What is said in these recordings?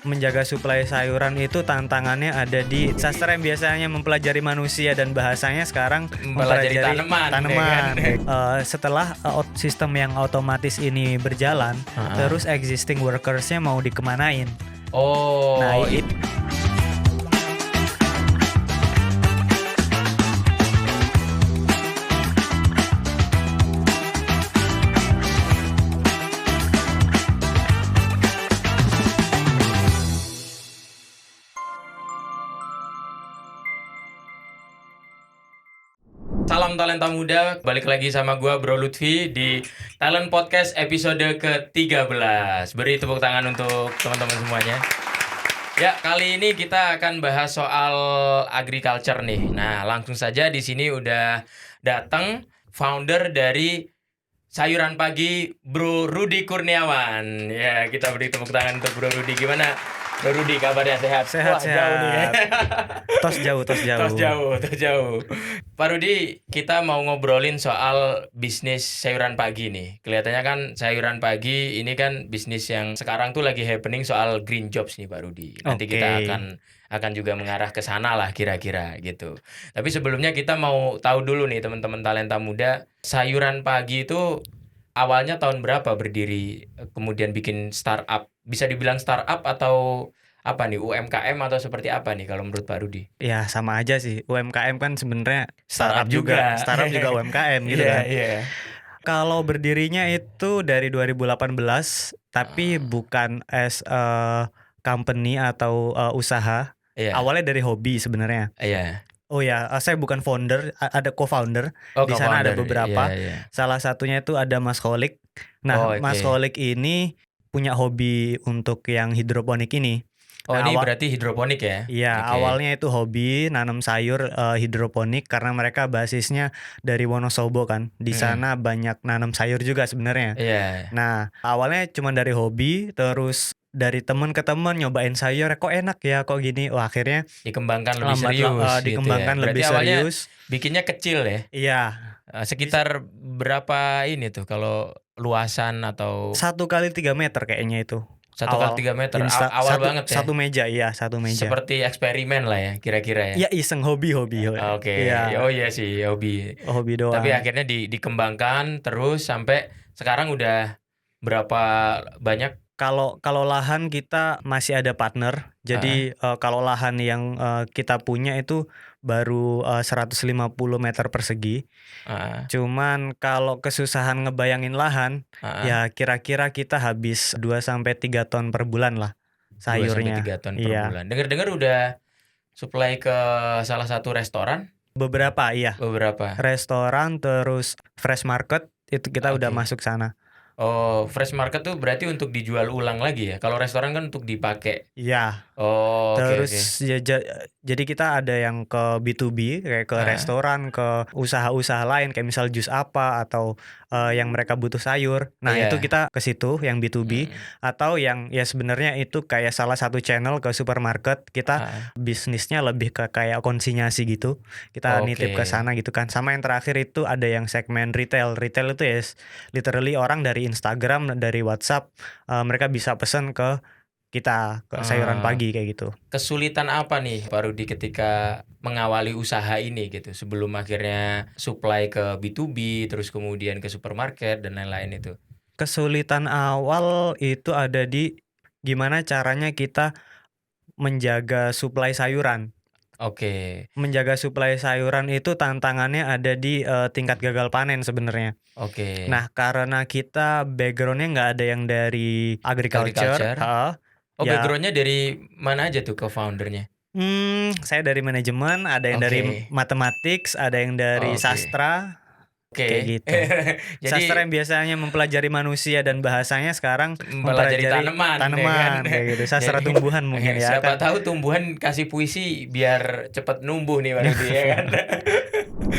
menjaga suplai sayuran itu tantangannya ada di sastra yang biasanya mempelajari manusia dan bahasanya sekarang mempelajari tanaman. Setelah sistem yang otomatis ini berjalan, terus existing workersnya mau dikemanain? Nah, Salam talenta muda, balik lagi sama gua Bro Lutfi di Talent Podcast episode ke-13. Beri tepuk tangan untuk teman-teman semuanya. Ya, kali ini kita akan bahas soal agriculture nih. Nah, langsung saja di sini udah datang founder dari Sayuran Pagi, Bro Rudy Kurniawan. Ya, kita beri tepuk tangan untuk Bro Rudy. Gimana? Bro Rudy, kabarnya sehat? Sehat. Jauh nih. Tos jauh. Pak Rudy, kita mau ngobrolin soal bisnis sayuran pagi nih. Kelihatannya kan sayuran pagi ini kan bisnis yang sekarang tuh lagi happening soal green jobs nih Pak Rudy. Nanti kita akan juga mengarah ke sana lah kira-kira gitu. Tapi sebelumnya kita mau tahu dulu nih teman-teman talenta muda, sayuran pagi itu awalnya tahun berapa berdiri, kemudian bikin startup? Bisa dibilang startup atau apa nih, UMKM atau seperti apa nih kalau menurut Pak Rudy? Ya sama aja sih. UMKM kan sebenarnya startup juga UMKM gitu kan. Iya. Kalau berdirinya itu dari 2018, tapi bukan as a company atau usaha. Iya. Awalnya dari hobi sebenarnya. Iya. Oh ya, saya bukan founder, ada co-founder. Di sana ada beberapa. Iya. Salah satunya itu ada Mas Kholik. Nah, Mas Kholik ini punya hobi untuk yang hidroponik ini. Ini berarti hidroponik ya? Iya, awalnya itu hobi nanam sayur hidroponik karena mereka basisnya dari Wonosobo kan. Di sana banyak nanam sayur juga sebenarnya. Iya. Nah, awalnya cuma dari hobi, terus dari teman ke teman nyobain sayur, kok enak ya, kok gini. Wah, akhirnya dikembangkan lebih serius. Dikembangkan gitu ya. lebih serius. Bikinnya kecil ya? Iya. Sekitar berapa ini tuh kalau luasan atau 1x3 meter kayaknya itu. 1x3 meter. Awal banget ya? Satu meja. Seperti eksperimen lah ya kira-kira ya? Iya, iseng hobi. Oke. Iya. Oh iya sih, hobi. Hobi doang. Tapi akhirnya dikembangkan terus sampai sekarang udah berapa banyak? Kalau lahan kita masih ada partner. Jadi kalau lahan yang kita punya itu baru 150 meter persegi. Cuman kalau kesusahan ngebayangin lahan, ya kira-kira kita habis 2-3 ton per bulan lah sayurnya. 2-3 ton per bulan. Dengar-dengar udah supply ke salah satu restoran? Beberapa. Restoran, terus fresh market itu kita udah masuk sana. Oh, fresh market tuh berarti untuk dijual ulang lagi ya? Kalau restoran kan untuk dipakai. Iya. Oh, terus jadi kita ada yang ke B2B kayak ke restoran, ke usaha-usaha lain kayak misal jus apa atau yang mereka butuh sayur. Nah, itu kita ke situ yang B2B atau yang ya sebenarnya itu kayak salah satu channel ke supermarket. Kita bisnisnya lebih ke kayak konsinyasi gitu. Kita nitip ke sana gitu kan. Sama yang terakhir itu ada yang segmen retail. Retail itu ya literally orang dari Instagram, dari WhatsApp, mereka bisa pesan ke kita, ke sayuran pagi kayak gitu. Kesulitan apa nih Pak Rudy ketika mengawali usaha ini gitu, sebelum akhirnya supply ke B2B, terus kemudian ke supermarket dan lain-lain itu? Kesulitan awal itu ada di gimana caranya kita menjaga suplai sayuran. Menjaga suplai sayuran itu tantangannya ada di tingkat gagal panen sebenarnya. Nah, karena kita backgroundnya nggak ada yang dari agriculture. Backgroundnya dari mana aja tuh co-foundernya? Saya dari manajemen, ada yang dari matematik, ada yang dari sastra. Kayak gitu. Jadi, sastra yang biasanya mempelajari manusia dan bahasanya sekarang mempelajari tanaman kayak gitu. Sastra tumbuhan mungkin ya. Siapa tahu tumbuhan kasih puisi biar cepat numbuh nih berarti ya kan.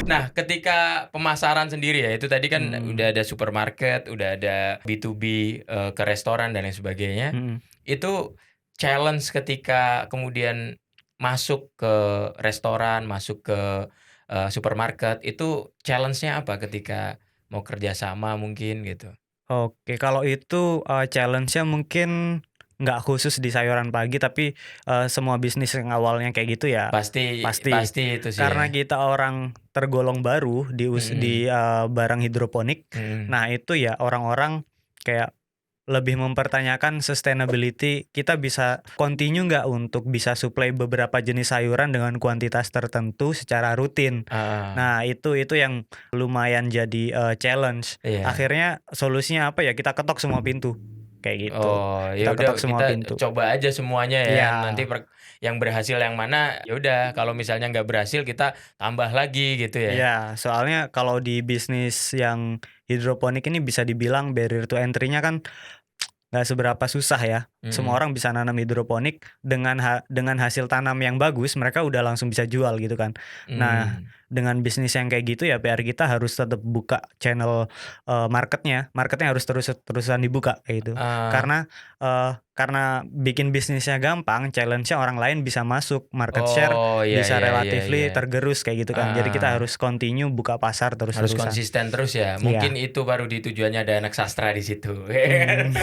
Nah, ketika pemasaran sendiri ya, itu tadi kan udah ada supermarket, udah ada B2B ke restoran dan lain sebagainya. Itu challenge ketika kemudian masuk ke restoran, masuk ke supermarket, itu challenge-nya apa ketika mau kerja sama mungkin gitu? Oke, kalau itu challenge-nya mungkin nggak khusus di sayuran pagi, tapi semua bisnis yang awalnya kayak gitu ya Pasti pasti. itu sih Karena ya. kita orang tergolong baru di barang hidroponik, Mm-mm. nah itu ya orang-orang kayak lebih mempertanyakan sustainability. Kita bisa continue nggak untuk bisa supply beberapa jenis sayuran dengan kuantitas tertentu secara rutin. Ah, Nah itu yang lumayan jadi challenge. iya. Akhirnya solusinya apa ya? Kita ketok semua pintu kayak gitu. Oh, ya Kita udah ketok semua kita pintu. coba aja semuanya ya. Ya, Nanti yang berhasil yang mana, ya udah kalau misalnya nggak berhasil kita tambah lagi gitu ya. ya. Soalnya kalau di bisnis yang hidroponik ini bisa dibilang barrier to entry-nya kan nggak seberapa susah ya. Semua Mm-mm. orang bisa nanam hidroponik dengan hasil tanam yang bagus, mereka udah langsung bisa jual gitu kan. Nah, Hmm. dengan bisnis yang kayak gitu ya PR kita harus tetap buka channel marketnya. Marketnya harus terusan dibuka kayak gitu. Ah, Karena bikin bisnisnya gampang, challenge-nya orang lain bisa masuk, market share oh iya bisa iya iya iya. relatively tergerus kayak gitu kan. Jadi kita Ah, harus continue buka pasar harus terus-terusan. konsisten terus ya. Mungkin Iya. itu baru di tujuannya ada anak sastra di situ. Hmm,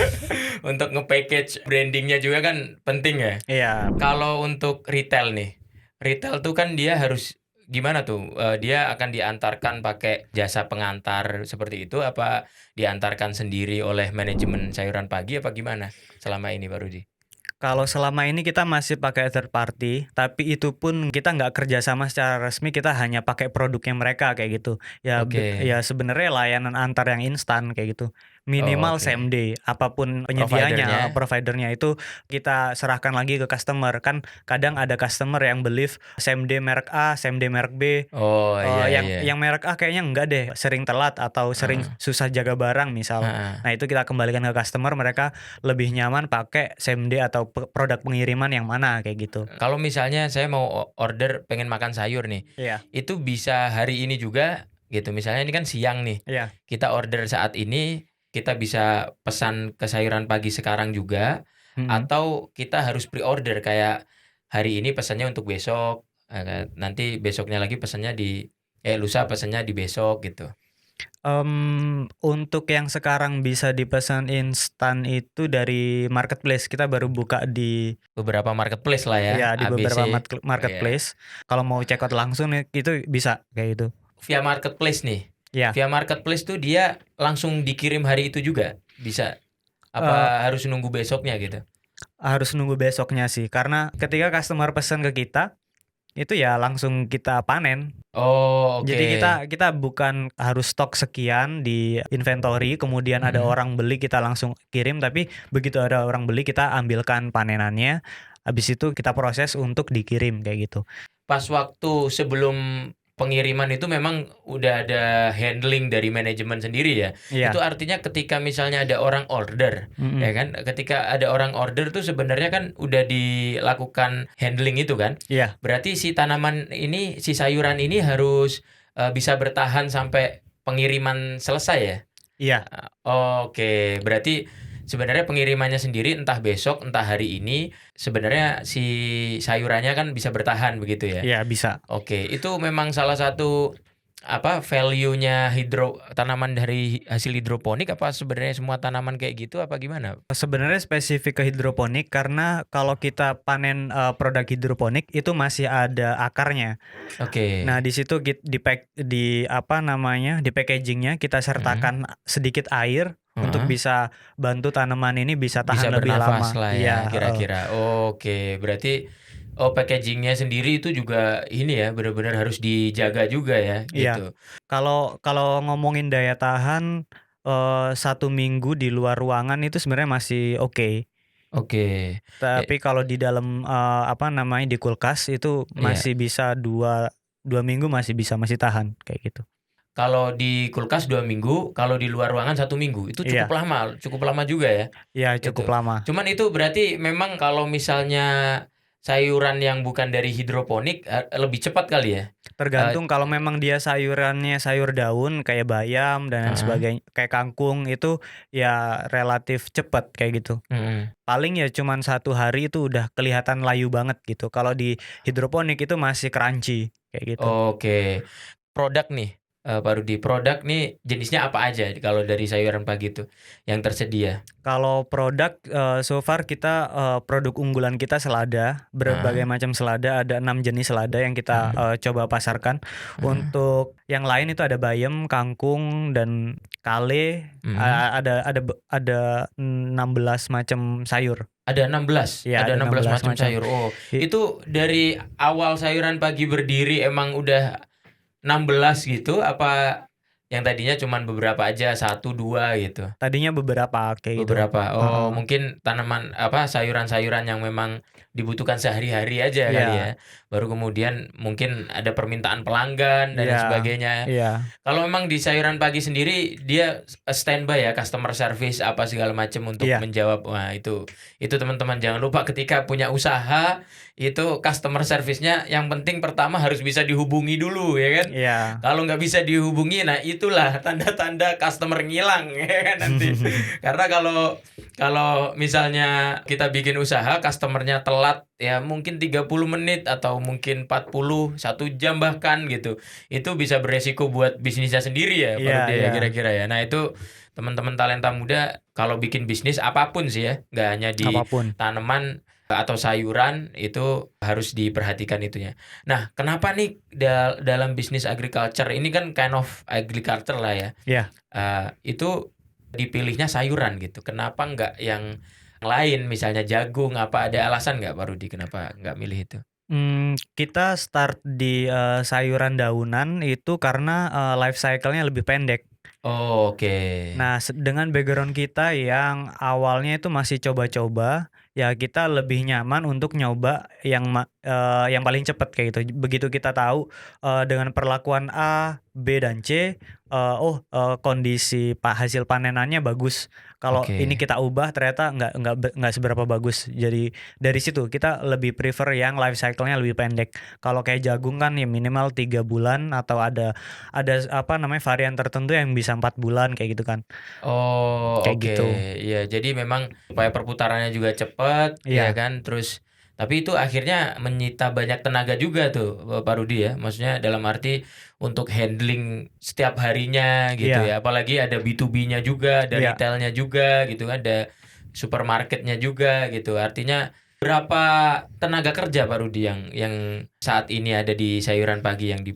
Untuk nge-package brandingnya juga kan penting ya. iya. Kalau untuk retail nih, retail tuh kan dia harus gimana tuh? Dia akan diantarkan pakai jasa pengantar seperti itu, apa diantarkan sendiri oleh manajemen sayuran pagi apa gimana selama ini Pak Rudi? Kalau selama ini kita masih pakai third party, tapi itu pun kita nggak kerjasama secara resmi, kita hanya pakai produknya mereka kayak gitu. Ya, Oke, ya sebenarnya layanan antar yang instan kayak gitu. oh, Minimal oke. same day, apapun penyedianya, Providernya, providernya itu kita serahkan lagi ke customer. Kan kadang ada customer yang believe same day merek A, same day merek B. oh iya Yang iya. merek A kayaknya enggak deh, sering telat atau sering Heeh, susah jaga barang misal. heeh. Nah itu kita kembalikan ke customer, mereka lebih nyaman pakai same day atau produk pengiriman yang mana kayak gitu. Kalau misalnya saya mau order pengen makan sayur nih, Iya, itu bisa hari ini juga gitu. Misalnya ini kan siang nih, iya. kita order saat ini, kita bisa pesan ke sayuran pagi sekarang juga, Mhm. atau kita harus pre-order kayak hari ini pesannya untuk besok, nanti besoknya lagi pesannya lusa pesannya di besok gitu. Untuk yang sekarang bisa dipesan instan itu dari marketplace, kita baru buka Beberapa marketplace lah ya, di ABC, beberapa ya. marketplace. Kalau mau check out langsung nih, itu bisa kayak gitu. Via marketplace nih. Ya, Via marketplace tuh dia langsung dikirim hari itu juga? Bisa? eee, Apa harus nunggu besoknya gitu? harus nunggu besoknya sih, karena ketika customer pesan ke kita, itu ya langsung kita panen. Oh, Jadi oke. kita bukan harus stok sekian di inventory, kemudian ada Mhm. orang beli kita langsung kirim, tapi begitu ada orang beli kita ambilkan panenannya, habis itu kita proses untuk dikirim kayak gitu. Pas waktu sebelum pengiriman itu memang udah ada handling dari manajemen sendiri ya? Itu Iya, artinya ketika misalnya ada orang order, ya mhm, kan? Ketika ada orang order tuh sebenarnya kan udah dilakukan handling itu kan? iya, Berarti si tanaman ini, si sayuran ini harus, bisa bertahan sampai pengiriman selesai ya? iya, Oke, berarti sebenarnya pengirimannya sendiri entah besok, entah hari ini, sebenarnya si sayurannya kan bisa bertahan begitu ya? iya bisa. Oke, itu memang salah satu value-nya tanaman dari hasil hidroponik apa sebenarnya semua tanaman kayak gitu apa gimana? Sebenarnya spesifik ke hidroponik karena kalau kita panen, produk hidroponik itu masih ada akarnya. Oke, Nah, di situ di apa namanya, di packaging-nya kita mhm, sertakan sedikit air untuk heeh, bisa bantu tanaman ini bisa bisa tahan lebih bernafas lama. lah ya Iya, heeh, kira-kira. Oke, berarti packaging-nya sendiri itu juga ini ya, benar-benar harus dijaga juga ya, iya. gitu. Kalau kalau ngomongin daya tahan, 1 minggu di luar ruangan itu sebenarnya masih oke. Oke, Tapi e kalau di dalam, apa namanya, di kulkas itu iya. masih bisa dua minggu masih bisa, masih tahan, kayak gitu. Kalau di kulkas 2 minggu, kalau di luar ruangan 1 minggu. Itu Iya, cukup lama juga ya, iya cukup gitu. lama. Cuman itu berarti memang kalau misalnya sayuran yang bukan dari hidroponik, lebih cepat kali ya? Tergantung kalau memang dia sayurannya sayur daun kayak bayam dan lain Heeh, sebagainya, kayak kangkung itu ya relatif cepet kayak gitu. mhm. Paling ya cuman 1 hari itu udah kelihatan layu banget gitu. Kalau di hidroponik itu masih crunchy kayak gitu. Oke. Produk nih. Pak Rudi, produk nih jenisnya apa aja kalau dari sayuran pagi itu yang tersedia? Kalau produk so far kita produk unggulan kita selada, berbagai Ah, macam selada, ada 6 jenis selada yang kita mm, coba pasarkan. mm, Untuk yang lain itu ada bayam, kangkung dan kale, mm. ada 16 macam sayur. Ada 16, Ya, ada ada 16 16 macam macam. sayur. Oh, I- itu dari awal sayuran pagi berdiri emang udah 16 gitu apa yang tadinya cuman beberapa aja, satu dua gitu? Tadinya beberapa kayak gitu. Beberapa. Oh, Heeh. mungkin tanaman apa sayuran-sayuran yang memang dibutuhkan sehari-hari aja kali Iya, ya. Baru kemudian mungkin ada permintaan pelanggan dan lain iya, sebagainya. iya, Kalau memang di sayuran pagi sendiri dia standby ya customer service apa segala macam untuk iya. menjawab. Wah, itu teman-teman jangan lupa ketika punya usaha itu customer service-nya yang penting pertama harus bisa dihubungi dulu ya kan. Iya. Kalau nggak bisa dihubungi, nah itulah tanda-tanda customer ngilang ya kan nanti. Karena kalau kalau misalnya kita bikin usaha, customernya telat ya mungkin 30 menit atau mungkin 40, 1 jam bahkan gitu. Itu bisa beresiko buat bisnisnya sendiri ya, Iya, baru dia iya. kira-kira ya. Nah, itu teman-teman talenta muda kalau bikin bisnis apapun sih ya, nggak hanya di Apapun. tanaman atau sayuran itu harus diperhatikan itunya. Nah, kenapa nih dalam bisnis agriculture ini kan kind of agriculture lah ya. Iya. Itu dipilihnya sayuran gitu. Kenapa nggak yang lain misalnya jagung apa ada alasan nggak Pak Rudi kenapa nggak milih itu? Kita start di sayuran daunan itu karena life cycle-nya lebih pendek. Oh, oke. Nah, dengan background kita yang awalnya itu masih coba-coba, ya kita lebih nyaman untuk nyoba yang paling cepat kayak gitu. Begitu kita tahu dengan perlakuan A, B, dan C, kondisi hasil panenannya bagus. Kalau ini Oke. kita ubah ternyata nggak seberapa bagus. Jadi dari situ kita lebih prefer yang life cycle-nya lebih pendek. Kalau kayak jagung kan ya minimal 3 bulan atau ada apa namanya varian tertentu yang bisa 4 bulan kayak gitu kan. Oh, Kayak oke. gitu. Iya, jadi memang supaya perputarannya juga cepat, ya Iya, kan. Terus tapi itu akhirnya menyita banyak tenaga juga tuh, Pak Rudi ya. Maksudnya dalam arti untuk handling setiap harinya gitu iya, ya. Apalagi ada B2B-nya juga, ada iya. retailnya juga gitu kan, ada supermarketnya juga gitu. Artinya berapa tenaga kerja Pak Rudi yang saat ini ada di sayuran pagi yang di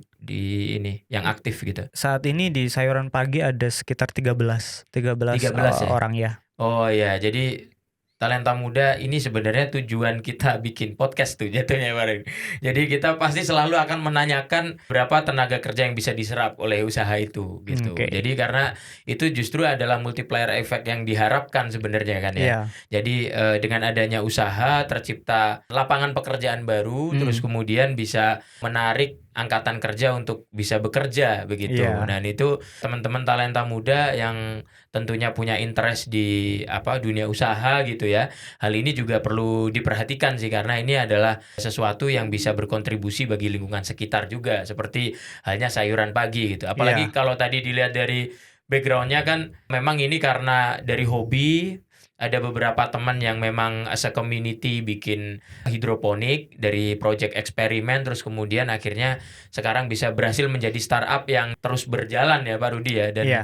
ini yang aktif gitu? Saat ini di sayuran pagi ada sekitar 13 13 ya? orang ya. Oh ya, jadi talenta muda ini sebenarnya tujuan kita bikin podcast tuh jatuhnya Bang. Jadi kita pasti selalu akan menanyakan berapa tenaga kerja yang bisa diserap oleh usaha itu gitu. Oke. Jadi karena itu justru adalah multiplier effect yang diharapkan sebenarnya kan ya. Iya. Jadi dengan adanya usaha tercipta lapangan pekerjaan baru, terus Mhm. kemudian bisa menarik angkatan kerja untuk bisa bekerja begitu. Iya. Dan itu teman-teman talenta muda yang tentunya punya interest di apa dunia usaha gitu ya. Hal ini juga perlu diperhatikan sih karena ini adalah sesuatu yang bisa berkontribusi bagi lingkungan sekitar juga seperti halnya sayuran pagi gitu. Apalagi Iya. kalau tadi dilihat dari backgroundnya kan memang ini karena dari hobi ada beberapa teman yang memang as a community bikin hidroponik dari project eksperimen terus kemudian akhirnya sekarang bisa berhasil menjadi startup yang terus berjalan ya Pak Rudi ya dan Iya.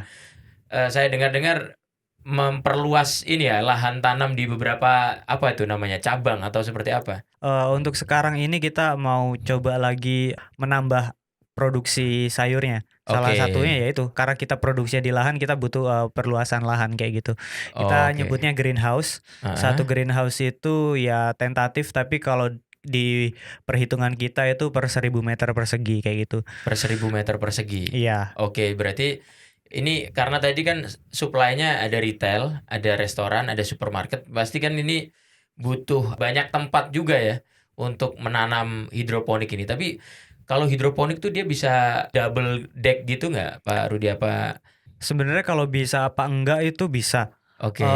saya dengar-dengar memperluas ini ya lahan tanam di beberapa apa itu namanya cabang atau seperti apa? Untuk sekarang ini kita mau coba lagi menambah produksi sayurnya. Salah Oke. satunya yaitu karena kita produksinya di lahan, kita butuh perluasan lahan kayak gitu. Kita Oke. nyebutnya greenhouse. Satu Heeh. greenhouse itu ya tentatif, tapi kalau di perhitungan kita itu per 1.000 meter persegi kayak gitu. Per 1.000 meter persegi. Iya, Oke, berarti ini karena tadi kan supply-nya ada retail, ada restoran, ada supermarket, pasti kan ini butuh banyak tempat juga ya untuk menanam hidroponik ini. Tapi kalau hidroponik tuh dia bisa double deck gitu nggak, Pak Rudi? Apa? sebenarnya kalau bisa apa enggak itu bisa. Oke.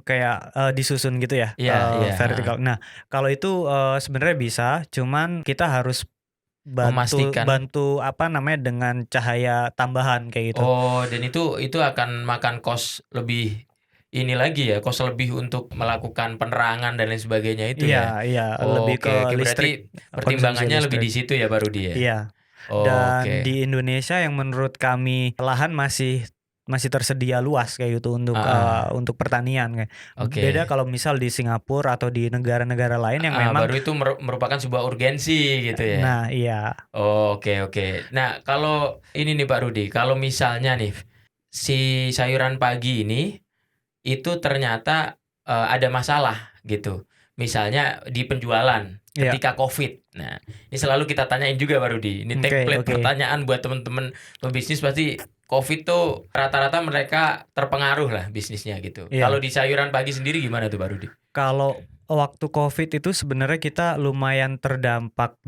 Kayak disusun gitu ya, Iya, iya. Heeh. vertikal. Nah, kalau itu sebenarnya bisa, cuman kita harus bantu Memastikan. bantu apa namanya dengan cahaya tambahan kayak gitu. Oh, dan itu akan makan cost lebih ini lagi ya, cost lebih untuk melakukan penerangan dan lain sebagainya itu Iya, ya? iya, lebih ke Oke, oke. listrik, Berarti konsumsi pertimbangannya lebih listrik. di situ ya, Pak Rudi ya? Iya. Dan Oke. di Indonesia yang menurut kami lahan masih tersedia luas kayak gitu untuk pertanian kayak. Beda Oke. kalau misal di Singapura atau di negara-negara lain yang memang Baru itu merupakan sebuah urgensi gitu ya. nah iya. Oke, oke. Nah, kalau ini nih Pak Rudi, kalau misalnya nih si sayuran pagi ini itu ternyata ada masalah gitu. Misalnya di penjualan Iya. ketika COVID. Nah, ini selalu kita tanyain juga Pak Rudi. Ini Oke, template oke. pertanyaan buat teman-teman pebisnis pasti COVID tuh rata-rata mereka terpengaruh lah bisnisnya gitu. Kalau Iya. di sayuran pagi sendiri gimana tuh Pak Rudi? Kalau waktu COVID itu sebenarnya kita lumayan terdampak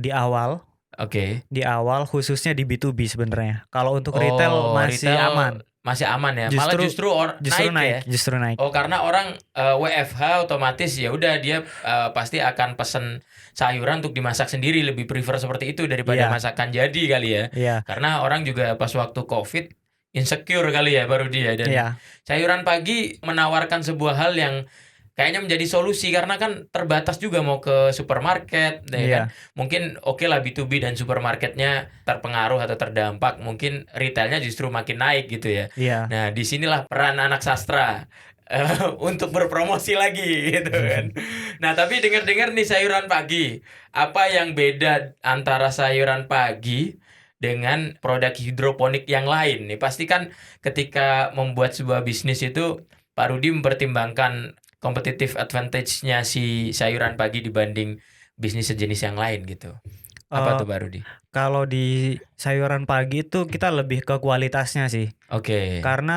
Oke. di awal khususnya di B2B sebenarnya. Kalau untuk retail Oh, masih retail aman. masih aman ya. Malah Justru justru justru naik ya. justru naik. Oh, karena orang WFH otomatis ya udah dia pasti akan pesen sayuran untuk dimasak sendiri, lebih prefer seperti itu daripada Iya, masakan jadi kali ya. iya, Karena orang juga pas waktu COVID insecure kali ya baru dia, dan iya. sayuran pagi menawarkan sebuah hal yang kayaknya menjadi solusi karena kan terbatas juga mau ke supermarket, ya kan? Iya, Mungkin oke lah B2B dan supermarketnya terpengaruh atau terdampak, mungkin retailnya justru makin naik gitu ya. iya. Nah, disinilah peran anak sastra untuk berpromosi lagi gitu kan. Nah, tapi dengar-dengar nih sayuran pagi, apa yang beda antara sayuran pagi dengan produk hidroponik yang lain nih? Pasti kan ketika membuat sebuah bisnis itu Pak Rudi mempertimbangkan competitive advantage-nya si sayuran pagi dibanding bisnis sejenis yang lain gitu. Apa Eh, tuh Pak Rudi? kalau di sayuran pagi itu kita lebih ke kualitasnya sih. Oke. Karena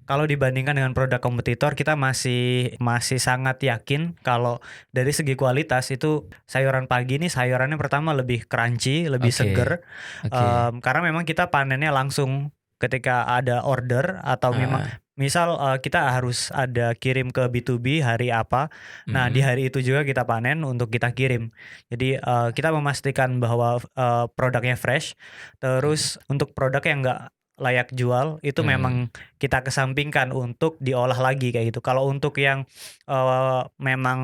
kalau dibandingkan dengan produk kompetitor kita masih sangat yakin kalau dari segi kualitas itu sayuran pagi ini sayurannya pertama lebih crunchy, lebih Oke. seger. Oke. Karena memang kita panennya langsung ketika ada order atau memang Heeh. misal kita harus ada kirim ke B2B hari apa. Nah, di Mhm. hari itu juga kita panen untuk kita kirim. Jadi kita memastikan bahwa produknya fresh. Mhm. Terus untuk produk yang enggak layak jual itu Mhm. memang kita kesampingkan untuk diolah lagi kayak gitu. Kalau untuk yang memang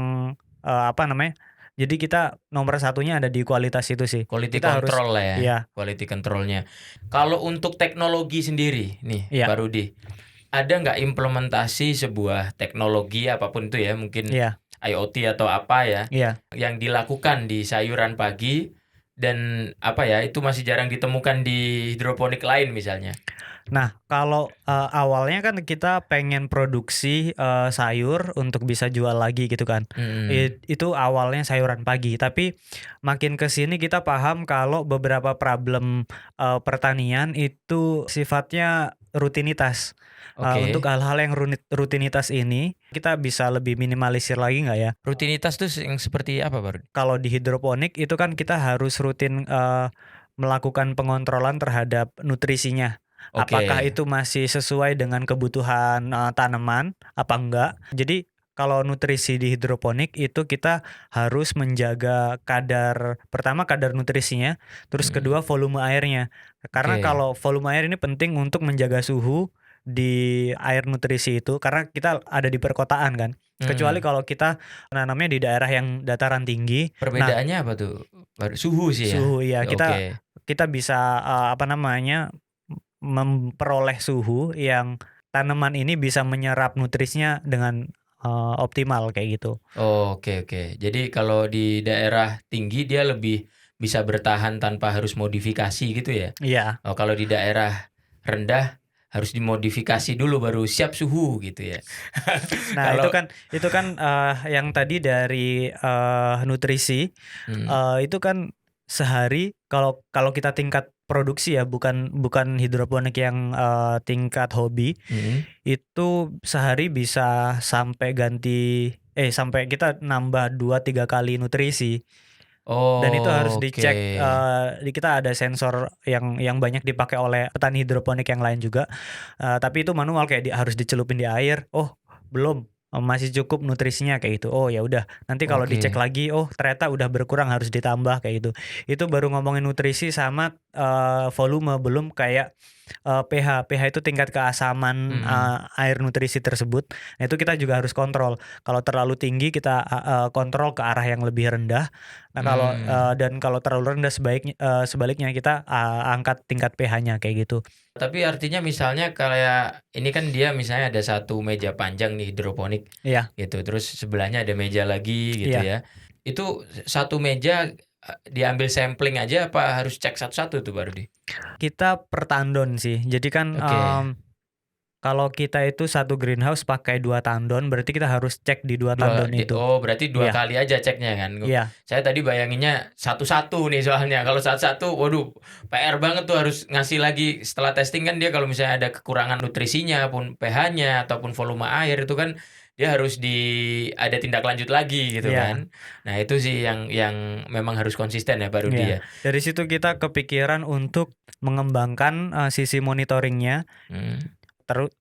apa namanya? Jadi kita nomor satunya ada di kualitas itu sih. Quality Kita harus control lah ya, iya, quality control-nya. Kalau untuk teknologi sendiri nih, iya, Pak Rudi, ada nggak implementasi sebuah teknologi apapun itu ya, mungkin iya, IoT atau apa ya, iya. yang dilakukan di sayuran pagi dan apa ya, itu masih jarang ditemukan di hidroponik lain misalnya? Nah, kalau awalnya kan kita pengen produksi sayur untuk bisa jual lagi gitu kan. Mhm. Itu awalnya sayuran pagi, tapi makin ke sini kita paham kalau beberapa problem pertanian itu sifatnya rutinitas. Untuk Oke. hal-hal yang rutinitas ini kita bisa lebih minimalisir lagi nggak ya? Rutinitas tuh yang seperti apa, Pak Rudi? Kalau di hidroponik itu kan kita harus rutin melakukan pengontrolan terhadap nutrisinya. Apakah Oke. itu masih sesuai dengan kebutuhan tanaman apa enggak. Jadi kalau nutrisi di hidroponik itu kita harus menjaga pertama kadar nutrisinya, terus Mhm. kedua volume airnya. Karena Oke. kalau volume air ini penting untuk menjaga suhu di air nutrisi itu karena kita ada di perkotaan kan. Kecuali Mhm. kalau kita nanamnya di daerah yang dataran tinggi. Nah, Perbedaannya apa tuh? Suhu sih ya? suhu ya kita Oke. kita bisa apa namanya memperoleh suhu yang tanaman ini bisa menyerap nutrisinya dengan optimal kayak gitu. Oke, oke. Jadi kalau di daerah tinggi dia lebih bisa bertahan tanpa harus modifikasi gitu ya? Iya. Oh, kalau di daerah rendah harus dimodifikasi dulu baru siap suhu gitu ya? Nah, Kalau itu kan yang tadi dari nutrisi mhm. itu kan sehari kalau kalau kita tingkat produksi ya bukan bukan hidroponik yang tingkat hobi. Mhm. Itu sehari bisa sampai kita nambah 2 3 kali nutrisi. Dan itu harus Oke. dicek, di kita ada sensor yang banyak dipakai oleh petani hidroponik yang lain juga, tapi itu manual kayak harus dicelupin di air, "Oh belum, masih cukup nutrisinya," kayak gitu. "Oh ya udah, nanti kalau dicek Oke. lagi, oh ternyata udah berkurang harus ditambah," kayak gitu. Itu baru ngomongin nutrisi sama volume, belum kayak pH itu tingkat keasaman air nutrisi tersebut. Nah, itu kita juga harus kontrol. Kalau terlalu tinggi kita kontrol ke arah yang lebih rendah. Nah, kalau terlalu rendah sebaliknya kita angkat tingkat pH-nya kayak gitu. Tapi artinya misalnya kayak ini kan dia misalnya ada satu meja panjang nih hidroponik Iya. gitu, terus sebelahnya ada meja lagi gitu Iya. ya. Itu satu meja diambil sampling aja apa harus cek satu-satu tuh baru Kita per tandon sih. Jadi kan Oke. kalau kita itu satu greenhouse pakai 2 tandon, berarti kita harus cek di 2 tandon itu. Berarti 2 Iya. kali aja ceknya kan. Iya. Saya tadi bayanginnya satu-satu nih soalnya. Kalau satu-satu, waduh, PR banget tuh harus ngasih lagi setelah testing kan dia kalau misalnya ada kekurangan nutrisinya pun pH-nya ataupun volume air itu kan dia harus ada tindak lanjut lagi gitu Iya. kan. Nah, itu sih yang memang harus konsisten ya Pak Rudi ya. Dari situ kita kepikiran untuk mengembangkan sisi monitoringnya.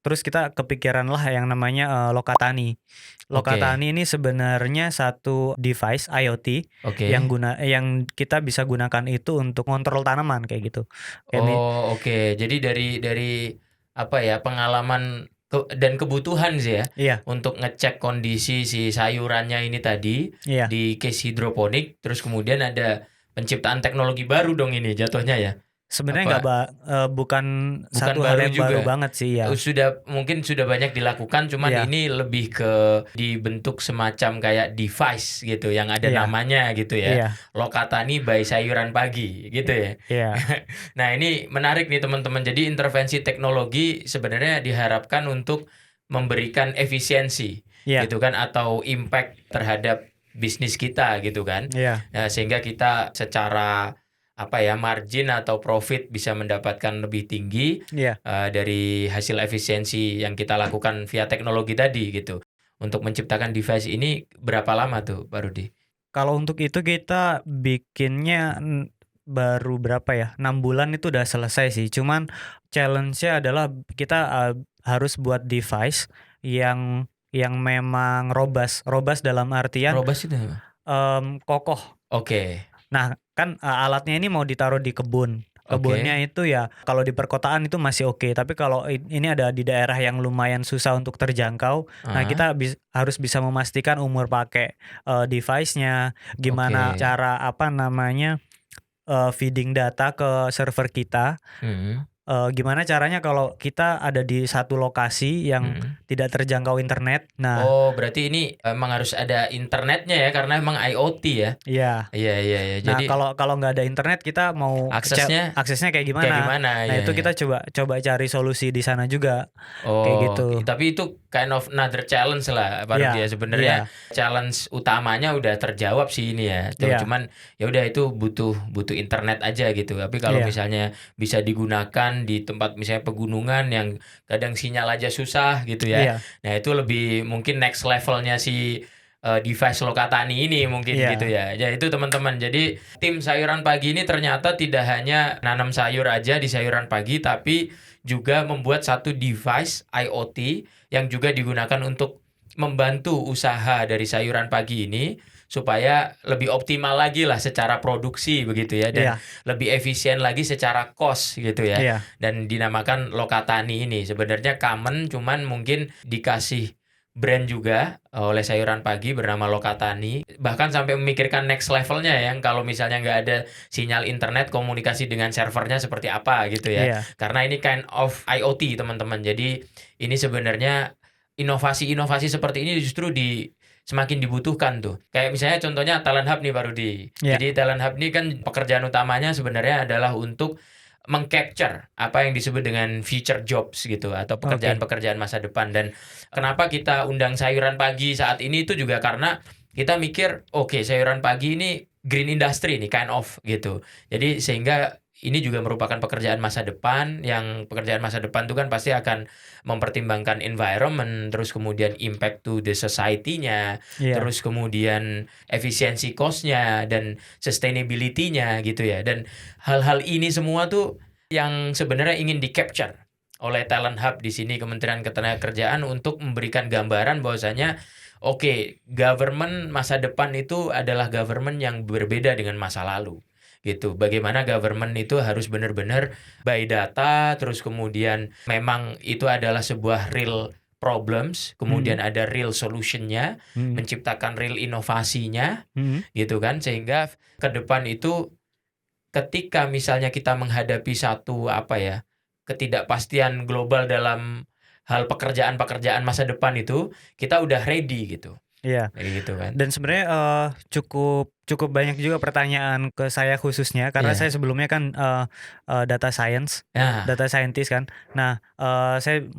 Terus kita kepikiran lah yang namanya Lokatani. Lokatani ini sebenarnya satu device IoT yang kita bisa gunakan itu untuk kontrol tanaman kayak gitu. Oke. Jadi dari apa ya, pengalaman dan kebutuhan sih ya. Iya. Untuk ngecek kondisi si sayurannya ini tadi di case hidroponik, terus kemudian ada penciptaan teknologi baru dong ini jatuhnya ya. Sebenarnya bukan satu hal yang baru banget sih ya. Mungkin sudah banyak dilakukan, cuman ini lebih ke dibentuk semacam kayak device gitu yang ada namanya gitu ya. Lokatani by Sayuran Pagi gitu ya. Iya. Nah, ini menarik nih teman-teman. Jadi intervensi teknologi sebenarnya diharapkan untuk memberikan efisiensi gitu kan, atau impact terhadap bisnis kita gitu kan. Nah, sehingga kita secara margin atau profit bisa mendapatkan lebih tinggi dari hasil efisiensi yang kita lakukan via teknologi tadi gitu. Untuk menciptakan device ini berapa lama tuh Pak Rudi? Kalau untuk itu kita bikinnya baru 6 bulan itu udah selesai sih. Cuman challenge-nya adalah kita harus buat device yang memang robust dalam artian robust itu kokoh. Oke. Nah, kan alatnya ini mau ditaruh di kebunnya itu ya kalau di perkotaan itu masih oke, tapi kalau ini ada di daerah yang lumayan susah untuk terjangkau, nah kita harus bisa memastikan umur pakai device-nya, gimana cara feeding data ke server kita. Gimana caranya kalau kita ada di satu lokasi yang tidak terjangkau internet. Nah, berarti ini emang harus ada internetnya ya karena emang IoT ya. Iya. Jadi nah, kalau nggak ada internet kita mau aksesnya kayak gimana? Nah, itu kita coba cari solusi di sana juga. Kayak gitu. Tapi itu kind of another challenge lah Pak Rudi ya. Sebenarnya challenge utamanya udah terjawab sih ini ya. Cuman ya udah itu butuh internet aja gitu. Tapi kalau misalnya bisa digunakan di tempat misalnya pegunungan yang kadang sinyal aja susah gitu ya. Nah, itu lebih mungkin next levelnya si device Lokatani ini mungkin gitu ya. Ya itu teman-teman. Jadi tim Sayuran Pagi ini ternyata tidak hanya nanam sayur aja di Sayuran Pagi, tapi juga membuat satu device IoT yang juga digunakan untuk membantu usaha dari Sayuran Pagi ini supaya lebih optimal lagi lah secara produksi begitu ya, dan lebih efisien lagi secara cost gitu ya. Dan dinamakan Lokatani ini sebenarnya common, cuman mungkin dikasih brand juga oleh Sayuran Pagi bernama Lokatani, bahkan sampai memikirkan next levelnya ya, kalau misalnya nggak ada sinyal internet, komunikasi dengan servernya seperti apa gitu ya. Karena ini kind of IoT teman-teman. Jadi ini sebenarnya inovasi seperti ini justru semakin dibutuhkan tuh. Kayak misalnya contohnya Talent Hub nih Pak Rudi. Jadi Talent Hub ini kan pekerjaan utamanya sebenarnya adalah untuk mengcapture apa yang disebut dengan future jobs gitu, atau pekerjaan-pekerjaan masa depan. Dan kenapa kita undang Sayuran Pagi saat ini itu juga karena kita mikir Sayuran Pagi ini green industry nih kind of gitu. Jadi sehingga ini juga merupakan pekerjaan masa depan, yang pekerjaan masa depan itu kan pasti akan mempertimbangkan environment, terus kemudian impact to the society-nya, terus kemudian efisiensi cost-nya dan sustainability-nya gitu ya. Dan hal-hal ini semua tuh yang sebenarnya ingin di-capture oleh Talent Hub di sini, Kementerian Ketenagakerjaan, untuk memberikan gambaran bahwasanya government masa depan itu adalah government yang berbeda dengan masa lalu gitu. Bagaimana government itu harus benar-benar by data, terus kemudian memang itu adalah sebuah real problems, kemudian ada real solutionnya, menciptakan real inovasinya, gitu kan, sehingga ke depan itu ketika misalnya kita menghadapi satu ketidakpastian global dalam hal pekerjaan-pekerjaan masa depan itu, kita udah ready gitu. Iya. Kayak gitu kan. Dan sebenarnya cukup banyak juga pertanyaan ke saya khususnya karena saya sebelumnya kan data scientist kan. Nah, saya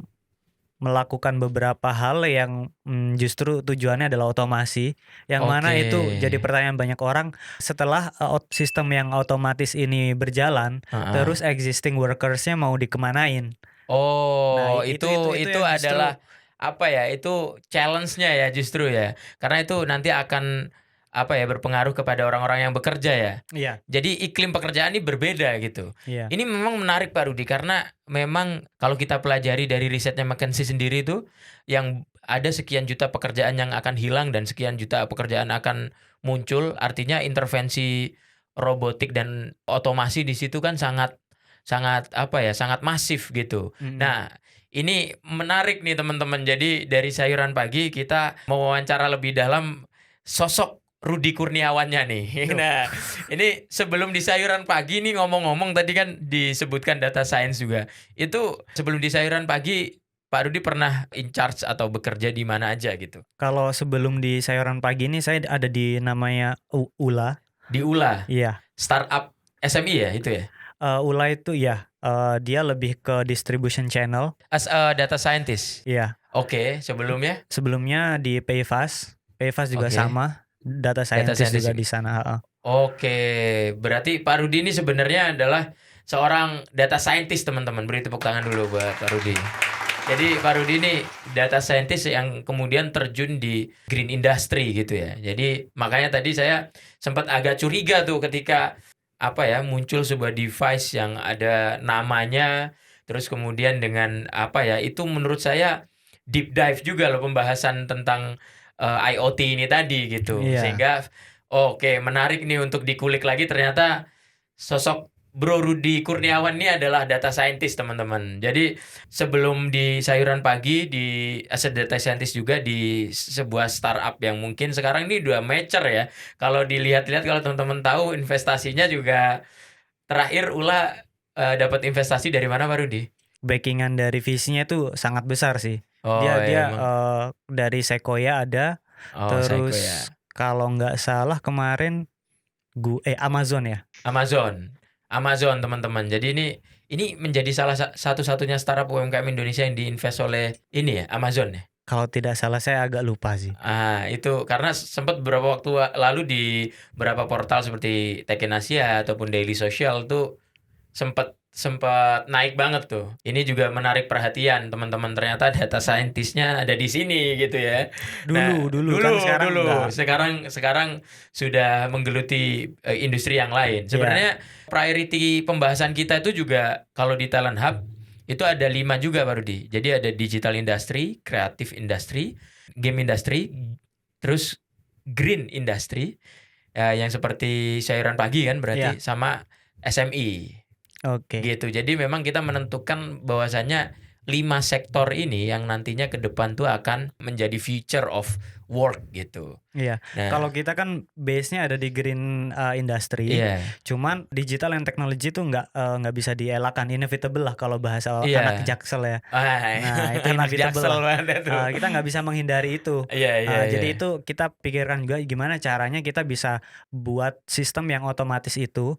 melakukan beberapa hal yang justru tujuannya adalah otomasi, yang mana itu jadi pertanyaan banyak orang setelah sistem yang otomatis ini berjalan, terus existing workers-nya mau dikemanain. Oh, Nah, itu yang adalah itu challenge-nya ya justru ya. Karena itu nanti akan berpengaruh kepada orang-orang yang bekerja ya. Iya. Jadi iklim pekerjaan ini berbeda gitu. Iya. Ini memang menarik Pak Rudi karena memang kalau kita pelajari dari risetnya McKinsey sendiri itu yang ada sekian juta pekerjaan yang akan hilang dan sekian juta pekerjaan akan muncul, artinya intervensi robotik dan otomasi di situ kan sangat masif gitu. Nah, ini menarik nih teman-teman. Jadi dari Sayuran Pagi kita mau wawancara lebih dalam sosok Rudi Kurniawannya nih. Nah, ini sebelum di Sayuran Pagi nih ngomong-ngomong tadi kan disebutkan data science juga. Itu sebelum di Sayuran Pagi Pak Rudi pernah in charge atau bekerja di mana aja gitu? Kalau sebelum di Sayuran Pagi ini saya ada di namanya ULA. Di ULA? Iya. Startup SME ya itu ya? ULA itu ya, dia lebih ke distribution channel. As a data scientist? Iya. Oke, sebelumnya? Sebelumnya di Payfast juga sama, data scientist juga di sana. Oke, berarti Pak Rudi ini sebenarnya adalah seorang data scientist teman-teman. Beri tepuk tangan dulu buat Pak Rudi. Jadi Pak Rudi ini data scientist yang kemudian terjun di green industry gitu ya. Jadi makanya tadi saya sempat agak curiga tuh ketika muncul sebuah device yang ada namanya, terus kemudian dengan itu menurut saya deep dive juga loh pembahasan tentang IoT ini tadi gitu. Sehingga menarik nih untuk dikulik lagi, ternyata sosok Bro Rudi Kurniawan ini adalah data scientist teman-teman. Jadi sebelum di Sayuran Pagi di as a data scientist juga di sebuah startup yang mungkin sekarang ini udah mature ya. Kalau dilihat-lihat, kalau teman-teman tahu investasinya juga terakhir ULA dapat investasi dari mana Pak Rudi? Backingan dari visinya itu sangat besar sih. Dia dari Sequoia ada. Terus Sequoia. Kalau nggak salah kemarin Amazon ya. Amazon teman-teman. Jadi ini menjadi salah satu-satunya startup UMKM Indonesia yang diinvest oleh ini ya, Amazon ya. Kalau tidak salah saya agak lupa sih. Itu karena sempat beberapa waktu lalu di beberapa portal seperti Tech in Asia ataupun Daily Social tuh sempat naik banget tuh. Ini juga menarik perhatian teman-teman, ternyata data scientist-nya ada di sini gitu ya. Dulu kan sekarang sudah menggeluti industri yang lain. Sebenarnya priority pembahasan kita itu juga kalau di Talent Hub itu ada 5 juga Pak Rudi. Jadi ada digital industry, creative industry, game industry, terus green industry yang seperti Sayuran Pagi kan berarti sama SME. Gitu. Jadi memang kita menentukan bahwasannya 5 sektor ini yang nantinya ke depan tuh akan menjadi future of work gitu. Iya. Kalau kita kan base-nya ada di green industry. Cuman digital and technology tuh nggak bisa dielakkan, inevitable lah kalau bahasa anak Jaksel ya. Nah, itu inevitable lah. Kita nggak bisa menghindari itu. Jadi itu kita pikirkan juga gimana caranya kita bisa buat sistem yang otomatis itu.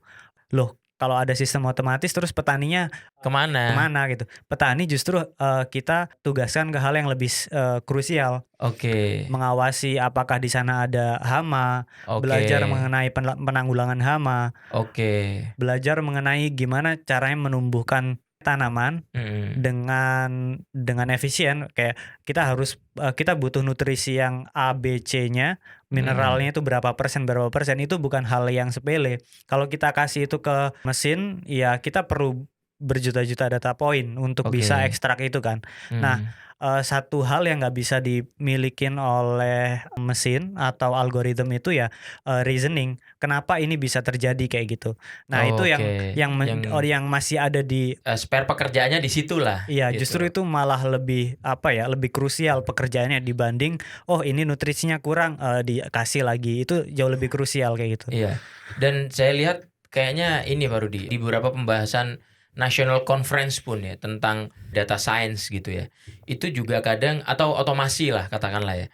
Loh, kalau ada sistem otomatis terus petaninya kemana gitu. Petani justru kita tugaskan ke hal yang lebih krusial. Mengawasi apakah di sana ada hama, belajar mengenai penanggulangan hama, belajar mengenai gimana caranya menumbuhkan tanaman dengan efisien. Kayak kita butuh nutrisi yang A, B, C-nya, mineralnya itu berapa persen, itu bukan hal yang sepele. Kalau kita kasih itu ke mesin, ya kita perlu berjuta-juta data point untuk bisa Oke. ekstrak itu kan. Nah, satu hal yang nggak bisa dimilikin oleh mesin atau algoritma itu ya reasoning. Kenapa ini bisa terjadi kayak gitu. Nah, itu Oke, yang masih ada di spare pekerjaannya di situlah iya, justru gitu. itu malah lebih lebih krusial pekerjaannya dibanding ini nutrisinya kurang dikasih lagi. Itu jauh lebih krusial kayak gitu. Iya. Dan saya lihat kayaknya ini Pak Rudi, di beberapa pembahasan national conference pun ya tentang data science gitu ya. Itu juga kadang atau otomasi lah katakanlah ya.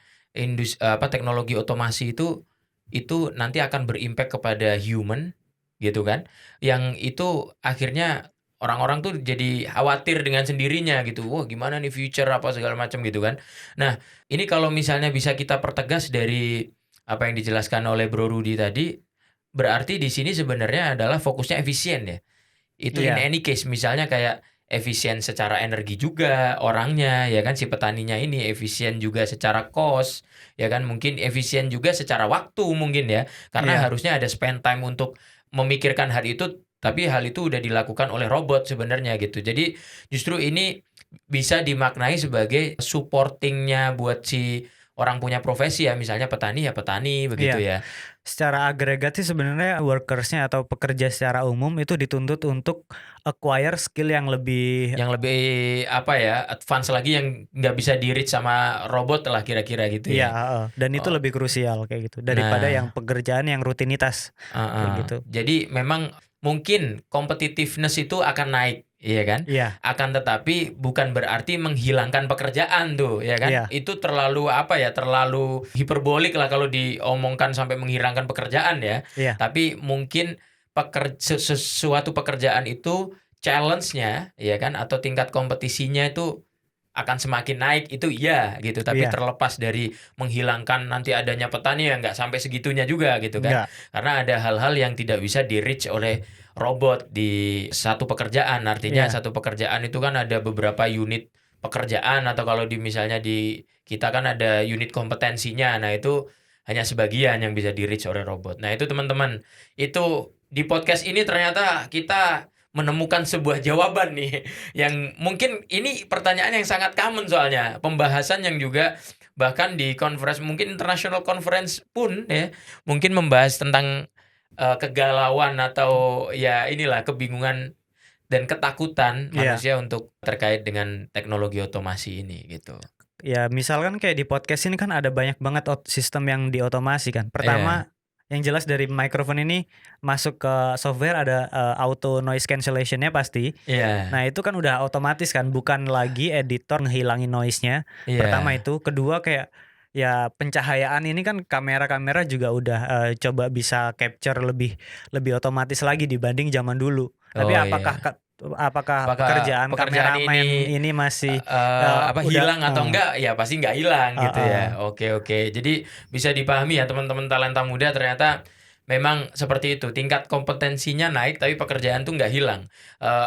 Teknologi otomasi itu nanti akan berimpact kepada human gitu kan. Yang itu akhirnya orang-orang tuh jadi khawatir dengan sendirinya gitu. Wah, gimana nih future apa segala macam gitu kan. Nah, ini kalau misalnya bisa kita pertegas dari apa yang dijelaskan oleh Bro Rudy tadi, berarti di sini sebenarnya adalah fokusnya efisien ya. Itu in Iya, any case misalnya kayak efisien secara energi juga orangnya ya kan si petaninya ini efisien juga secara cost ya kan mungkin efisien juga secara waktu mungkin ya karena iya. harusnya ada spend time untuk memikirkan hal itu tapi hal itu udah dilakukan oleh robot sebenarnya gitu. Jadi justru ini bisa dimaknai sebagai supportingnya buat si orang punya profesi ya misalnya petani ya petani begitu Iya, ya. secara agregat sih sebenarnya workersnya atau pekerja secara umum itu dituntut untuk acquire skill yang lebih Yang lebih apa ya, advance lagi yang nggak bisa di-reach sama robot lah kira-kira gitu iya, ya. heeh, dan itu Oh, lebih krusial kayak gitu daripada yang nah, pekerjaan yang rutinitas kayak heeh. gitu. Jadi memang mungkin competitiveness itu akan naik, iya kan? Iya, Akan tetapi bukan berarti menghilangkan pekerjaan tuh, ya kan? iya, Itu terlalu apa ya, terlalu hiperbolik lah kalau diomongkan sampai menghilangkan pekerjaan ya. iya, Tapi mungkin sesuatu pekerjaan itu challenge-nya, ya kan? Atau tingkat kompetisinya itu akan semakin naik itu iya gitu, tapi iya, terlepas dari menghilangkan nanti adanya petani yang nggak sampai segitunya juga gitu kan. enggak, Karena ada hal-hal yang tidak bisa di-reach oleh robot di satu pekerjaan. Artinya iya, satu pekerjaan itu kan ada beberapa unit pekerjaan atau kalau misalnya di kita kan ada unit kompetensinya. Nah, itu hanya sebagian yang bisa di-reach oleh robot. Nah, itu teman-teman, itu di podcast ini ternyata kita menemukan sebuah jawaban nih yang mungkin ini pertanyaan yang sangat common soalnya pembahasan yang juga bahkan di conference mungkin international conference pun ya mungkin membahas tentang kegalauan atau ya inilah kebingungan dan ketakutan iya. manusia untuk terkait dengan teknologi otomasi ini gitu. Ya misalkan kayak di podcast ini kan ada banyak banget sistem yang diotomasi kan. Iya, Pertama yang jelas dari mikrofon ini masuk ke software ada auto noise cancellation-nya pasti. iya, Nah, itu kan udah otomatis kan, bukan lagi editor ngehilangin noise-nya. Pertama iya, itu, kedua kayak ya pencahayaan ini kan kamera-kamera juga udah coba bisa capture lebih lebih otomatis lagi dibanding zaman dulu. Tapi oh iya. apakah Apakah pekerjaan pekerjaan kameramen ini ini masih apa, udah hilang atau enggak? Ya pasti enggak hilang gitu heeh, ya. Oke oke. Jadi bisa dipahami ya teman-teman talenta muda ternyata memang seperti itu, tingkat kompetensinya naik tapi pekerjaan tuh nggak hilang.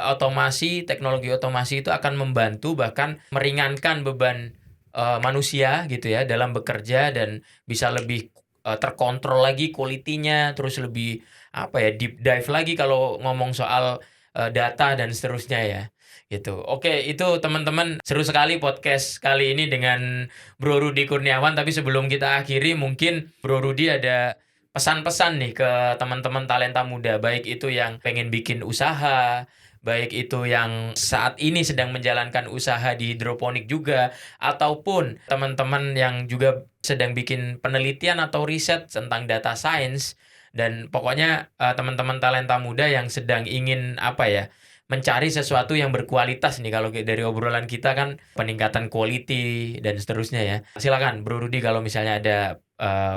Otomasi, teknologi otomasi itu akan membantu bahkan meringankan beban, manusia gitu ya dalam bekerja dan bisa lebih, terkontrol lagi quality-nya, terus lebih apa ya, deep dive lagi kalau ngomong soal data dan seterusnya ya, gitu. Oke, itu teman-teman seru sekali podcast kali ini dengan Bro Rudy Kurniawan, tapi sebelum kita akhiri mungkin Bro Rudy ada pesan-pesan nih ke teman-teman talenta muda, baik itu yang pengen bikin usaha, baik itu yang saat ini sedang menjalankan usaha di hidroponik juga, ataupun teman-teman yang juga sedang bikin penelitian atau riset tentang data science dan pokoknya, teman-teman talenta muda yang sedang ingin, apa ya, mencari sesuatu yang berkualitas nih kalau dari obrolan kita kan peningkatan quality dan seterusnya ya. Silakan Bro Rudy kalau misalnya ada,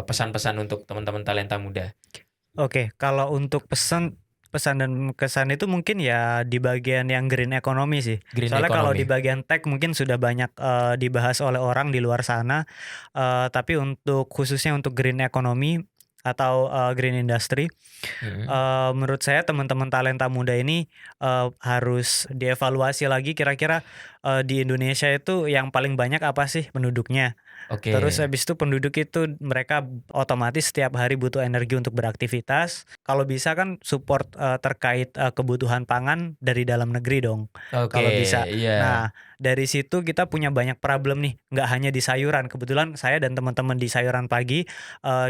pesan-pesan untuk teman-teman talenta muda. oke, kalau untuk pesan dan kesan itu mungkin ya di bagian yang green economy sih. Green Soalnya kalau di economy. bagian tech mungkin sudah banyak dibahas oleh orang di luar sana, tapi untuk khususnya untuk green economy atau green industry, Mhm. menurut saya teman-teman talenta muda ini harus dievaluasi lagi kira-kira di Indonesia itu yang paling banyak apa sih penduduknya. Oke. Terus habis itu penduduk itu mereka otomatis setiap hari butuh energi untuk beraktivitas. Kalau bisa kan support terkait kebutuhan pangan dari dalam negeri dong. Oke, Kalau bisa. iya. Nah, dari situ kita punya banyak problem nih. Nggak hanya di sayuran. Kebetulan saya dan teman-teman di sayuran pagi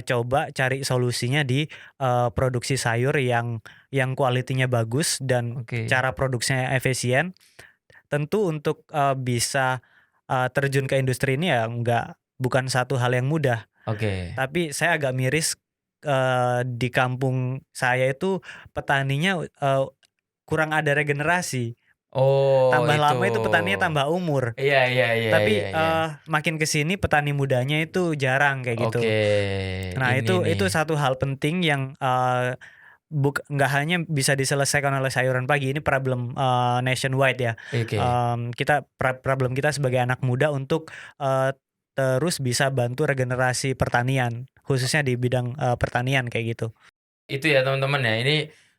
coba cari solusinya di produksi sayur yang kualitinya bagus dan Oke. cara produksinya efisien. Tentu untuk bisa terjun ke industri ini ya bukan satu hal yang mudah. Oke. Tapi saya agak miris di kampung saya itu petaninya kurang ada regenerasi. Oh, Tambah itu. lama itu petaninya tambah umur. Iya, iya, iya, iya, Tapi iya. makin ke sini petani mudanya itu jarang kayak Oke, gitu. Nah, ini nih. itu satu hal penting yang nggak hanya bisa diselesaikan oleh sayuran pagi, ini problem nationwide ya. Oke. Problem kita sebagai anak muda untuk terus bisa bantu regenerasi pertanian, khususnya di bidang pertanian kayak gitu. Itu ya teman-teman ya, ini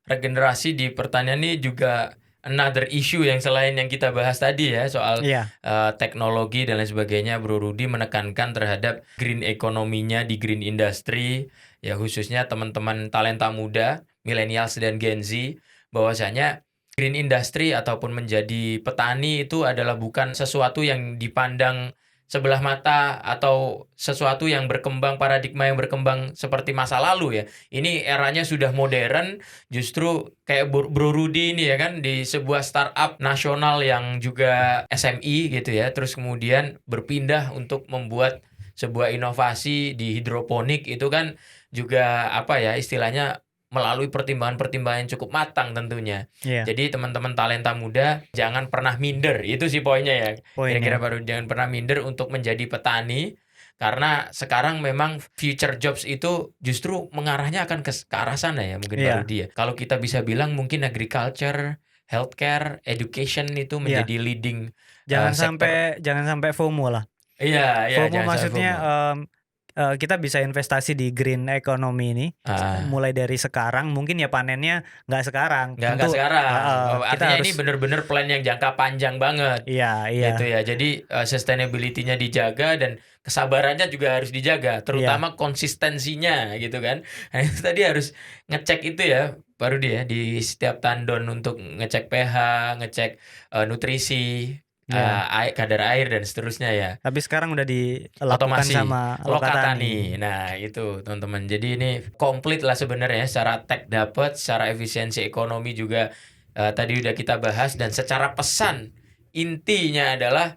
regenerasi di pertanian ini juga another issue yang selain yang kita bahas tadi ya, soal Iya, teknologi dan lain sebagainya. Bro Rudy menekankan terhadap green ekonominya di green industry, ya khususnya teman-teman talenta muda, millennials dan Gen Z, bahwasanya green industry ataupun menjadi petani itu adalah bukan sesuatu yang dipandang sebelah mata atau sesuatu yang berkembang, paradigma yang berkembang seperti masa lalu ya. Ini eranya sudah modern, justru kayak Bro Rudy ini ya kan, di sebuah startup nasional yang juga SMI gitu ya, terus kemudian berpindah untuk membuat sebuah inovasi di hidroponik, itu kan juga apa ya istilahnya, melalui pertimbangan-pertimbangan yang cukup matang tentunya. iya, Jadi teman-teman talenta muda jangan pernah minder, itu sih poinnya ya. Kira-kira poinnya. baru jangan pernah minder untuk menjadi petani, karena sekarang memang future jobs itu justru mengarahnya akan ke arah sana ya, mungkin Pak Iya, Rudi ya. Kalau kita bisa bilang mungkin agriculture, healthcare, education itu iya. menjadi leading sektor. Jangan sampai FOMO lah. Iya, iya, FOMO jangan sampai maksudnya FOMO. kita bisa investasi di green economy ini Ah, mulai dari sekarang. Mungkin ya panennya nggak sekarang. nggak Tentu sekarang. Oh, kita artinya ini harus. benar-benar plan yang jangka panjang banget. Iya, iya, Gitu ya. Jadi sustainability-nya dijaga dan kesabarannya juga harus dijaga, iya, terutama konsistensinya gitu kan. Nah, itu tadi harus ngecek itu ya, baru dia di setiap tandon untuk ngecek pH, ngecek nutrisi, iya. kadar air dan seterusnya ya. Tapi sekarang udah dilakukan Otomasi, sama Lokatani. Lokatani. Nah, itu teman-teman. Jadi ini komplit lah sebenarnya, secara tech dapat, secara efisiensi ekonomi juga tadi udah kita bahas, dan secara pesan intinya adalah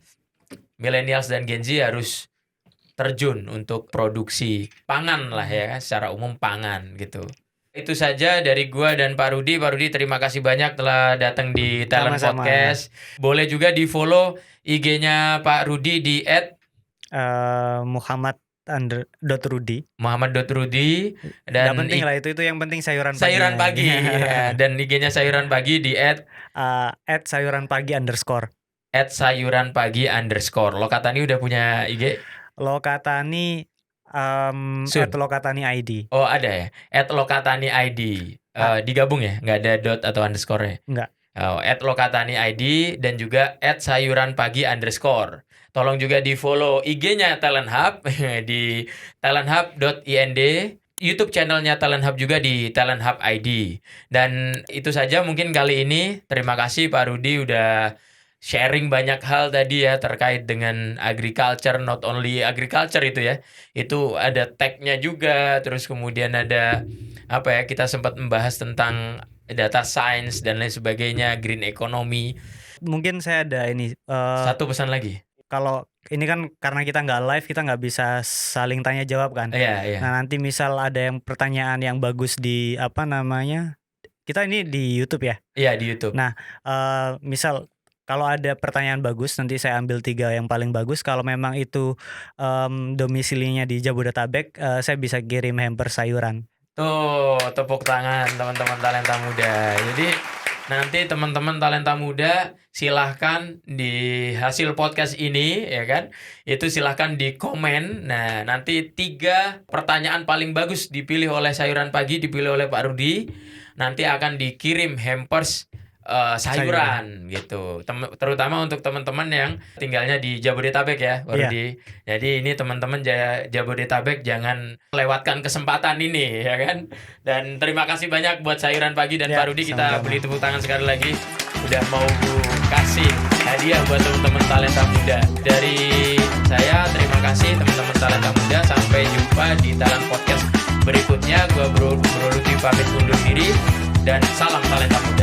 millennials dan Gen Z harus terjun untuk produksi pangan lah ya, secara umum pangan gitu. Itu saja dari gua dan Pak Rudi. Pak Rudi, terima kasih banyak telah datang di Talent Sama-sama. Podcast. Boleh juga di-follow IG-nya Pak Rudi di Muhammad_Rudi. @muhammad.rudi, Nggak dan penting lah itu yang penting sayuran sayuran paginya. pagi ya. Dan IG-nya sayuran pagi di @sayuranpagi_. @sayuranpagi_. Lokatani udah punya IG? Lokatani Soon. @Lokatani ID. Oh, ada ya. @lokatani ID. Ah, Digabung ya, nggak ada dot atau underscore-nya. enggak. Oh, @lokatani ID dan juga @sayuranpagi_. Tolong juga di-follow IG-nya Talent Hub di talenthub.ind, YouTube channelnya Talent Hub juga di Talent Hub ID. Dan itu saja mungkin kali ini. Terima kasih Pak Rudi udah sharing banyak hal tadi ya terkait dengan agriculture, not only agriculture itu ya. Itu ada tech-nya juga, terus kemudian ada apa ya, kita sempat membahas tentang data science dan lain sebagainya, green economy. Mungkin saya ada ini Satu pesan lagi. kalau ini kan karena kita nggak live, kita nggak bisa saling tanya jawab kan. Iya, iya. Nah, nanti misal ada yang pertanyaan yang bagus di apa namanya, kita ini di YouTube ya. Iya, di YouTube. Nah, misal kalau ada pertanyaan bagus, nanti saya ambil 3 yang paling bagus. Kalau memang itu domisilinya di Jabodetabek, saya bisa kirim hamper sayuran. Tuh, tepuk tangan teman-teman talenta muda. Jadi nanti teman-teman talenta muda silahkan di hasil podcast ini ya kan, itu silahkan di komen. Nah, nanti 3 pertanyaan paling bagus dipilih oleh sayuran pagi, dipilih oleh Pak Rudi. Nanti akan dikirim hampers sayuran gitu. Terutama untuk teman-teman yang tinggalnya di Jabodetabek ya, Pak Rudi. Jadi ini teman-teman Jabodetabek jangan lewatkan kesempatan ini ya kan. Dan terima kasih banyak buat Sayuran Pagi dan Pak Rudi, kita beri tepuk tangan sekali lagi udah mau kasih hadiah buat teman-teman talenta muda. Dari saya terima kasih teman-teman talenta muda, sampai jumpa di Talent Podcast berikutnya. Gua Bro Lutfi pamit undur diri dan salam talenta muda.